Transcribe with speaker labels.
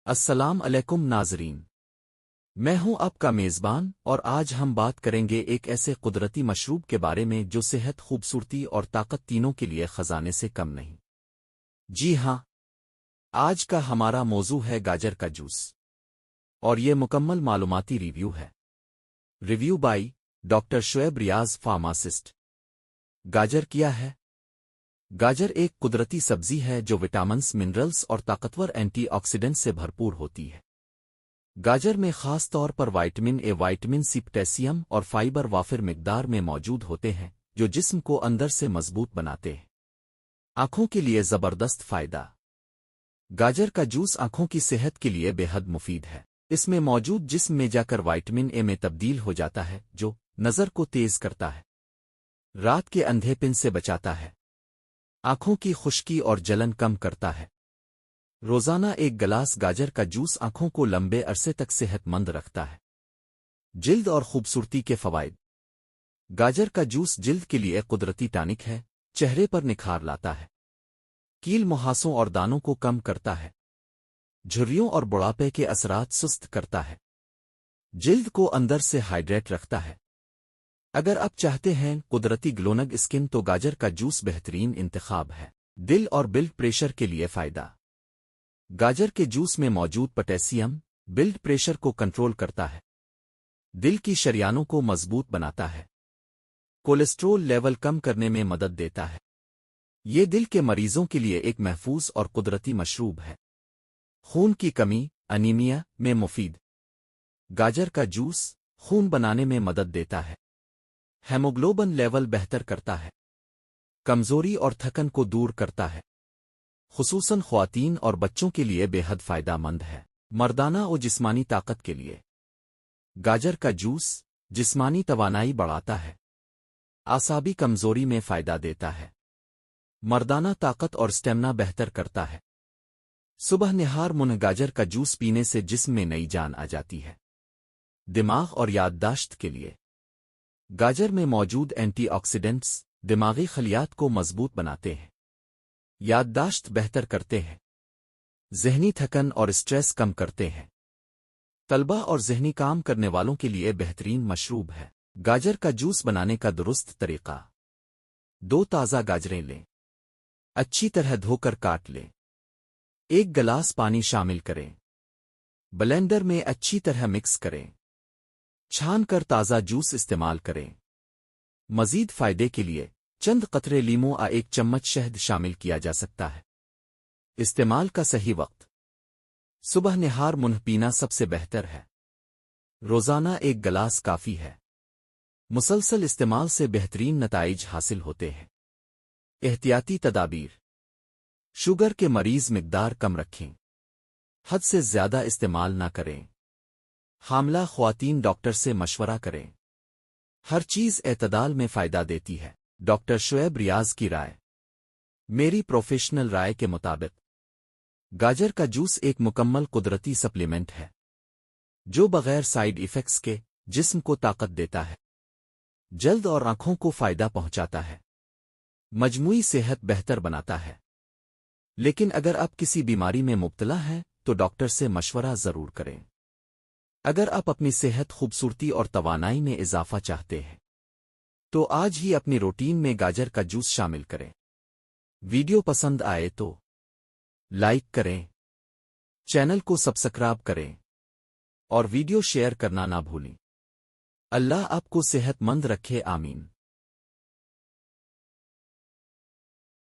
Speaker 1: السلام علیکم ناظرین، میں ہوں آپ کا میزبان اور آج ہم بات کریں گے ایک ایسے قدرتی مشروب کے بارے میں جو صحت، خوبصورتی اور طاقت تینوں کے لیے خزانے سے کم نہیں۔ جی ہاں، آج کا ہمارا موضوع ہے گاجر کا جوس، اور یہ مکمل معلوماتی ریویو ہے۔ Review by doctor Shoaib Riaz, pharmacist. گاجر کیا ہے؟ گاجر ایک قدرتی سبزی ہے جو وٹامنز، منرلز اور طاقتور اینٹی آکسیڈنٹ سے بھرپور ہوتی ہے۔ گاجر میں خاص طور پر vitamin A, vitamin C, potassium اور فائبر وافر مقدار میں موجود ہوتے ہیں جو جسم کو اندر سے مضبوط بناتے ہیں۔ آنکھوں کے لیے زبردست فائدہ۔ گاجر کا جوس آنکھوں کی صحت کے لیے بے حد مفید ہے۔ اس میں موجود جسم میں جا کر وائٹامن اے میں تبدیل ہو جاتا ہے جو نظر کو تیز کرتا ہے، رات کے اندھے پن سے بچاتا ہے، آنکھوں کی خشکی اور جلن کم کرتا ہے۔ روزانہ ایک گلاس گاجر کا جوس آنکھوں کو لمبے عرصے تک صحت مند رکھتا ہے۔ جلد اور خوبصورتی کے فوائد۔ گاجر کا جوس جلد کے لیے قدرتی ٹانک ہے، چہرے پر نکھار لاتا ہے، کیل، مہاسوں اور دانوں کو کم کرتا ہے، جھریوں اور بڑھاپے کے اثرات سست کرتا ہے، جلد کو اندر سے ہائیڈریٹ رکھتا ہے۔ اگر آپ چاہتے ہیں قدرتی گلونگ اسکن تو گاجر کا جوس بہترین انتخاب ہے۔ دل اور بلڈ پریشر کے لیے فائدہ۔ گاجر کے جوس میں موجود پوٹیشیم بلڈ پریشر کو کنٹرول کرتا ہے، دل کی شریانوں کو مضبوط بناتا ہے، کولیسٹرول لیول کم کرنے میں مدد دیتا ہے۔ یہ دل کے مریضوں کے لیے ایک محفوظ اور قدرتی مشروب ہے۔ خون کی کمی، انیمیا میں مفید۔ گاجر کا جوس خون بنانے میں مدد دیتا ہے، ہیموگلوبن لیول بہتر کرتا ہے، کمزوری اور تھکن کو دور کرتا ہے، خصوصاً خواتین اور بچوں کے لیے بے حد فائدہ مند ہے۔ مردانہ و جسمانی طاقت کے لیے گاجر کا جوس جسمانی توانائی بڑھاتا ہے، اعصابی کمزوری میں فائدہ دیتا ہے، مردانہ طاقت اور اسٹیمنا بہتر کرتا ہے۔ صبح نہار منہ گاجر کا جوس پینے سے جسم میں نئی جان آ جاتی ہے۔ دماغ اور یادداشت کے لیے گاجر میں موجود اینٹی آکسیڈنٹس دماغی خلیات کو مضبوط بناتے ہیں، یادداشت بہتر کرتے ہیں، ذہنی تھکن اور اسٹریس کم کرتے ہیں۔ طلبہ اور ذہنی کام کرنے والوں کے لیے بہترین مشروب ہے۔ گاجر کا جوس بنانے کا درست طریقہ۔ 2 تازہ گاجریں لیں، اچھی طرح دھو کر کاٹ لیں، 1 گلاس پانی شامل کریں، بلینڈر میں اچھی طرح مکس کریں، چھان کر تازہ جوس استعمال کریں۔ مزید فائدے کے لیے چند قطرے لیموں 1 چمچ شہد شامل کیا جا سکتا ہے۔ استعمال کا صحیح وقت۔ صبح نہار منہ پینا سب سے بہتر ہے، روزانہ 1 گلاس کافی ہے۔ مسلسل استعمال سے بہترین نتائج حاصل ہوتے ہیں۔ احتیاطی تدابیر۔ شوگر کے مریض مقدار کم رکھیں، حد سے زیادہ استعمال نہ کریں۔ حاملہ خواتین ڈاکٹر سے مشورہ کریں۔ ہر چیز اعتدال میں فائدہ دیتی ہے۔ ڈاکٹر شعیب ریاض کی رائے۔ میری پروفیشنل رائے کے مطابق گاجر کا جوس ایک مکمل قدرتی سپلیمنٹ ہے جو بغیر سائیڈ ایفیکٹس کے جسم کو طاقت دیتا ہے، جلد اور آنکھوں کو فائدہ پہنچاتا ہے، مجموعی صحت بہتر بناتا ہے۔ لیکن اگر آپ کسی بیماری میں مبتلا ہیں تو ڈاکٹر سے مشورہ ضرور کریں۔ اگر آپ اپنی صحت، خوبصورتی اور توانائی میں اضافہ چاہتے ہیں تو آج ہی اپنی روٹین میں گاجر کا جوس شامل کریں۔ ویڈیو پسند آئے تو لائک کریں، چینل کو سبسکرائب کریں اور ویڈیو شیئر کرنا نہ بھولیں۔ اللہ آپ کو صحت مند رکھے، آمین۔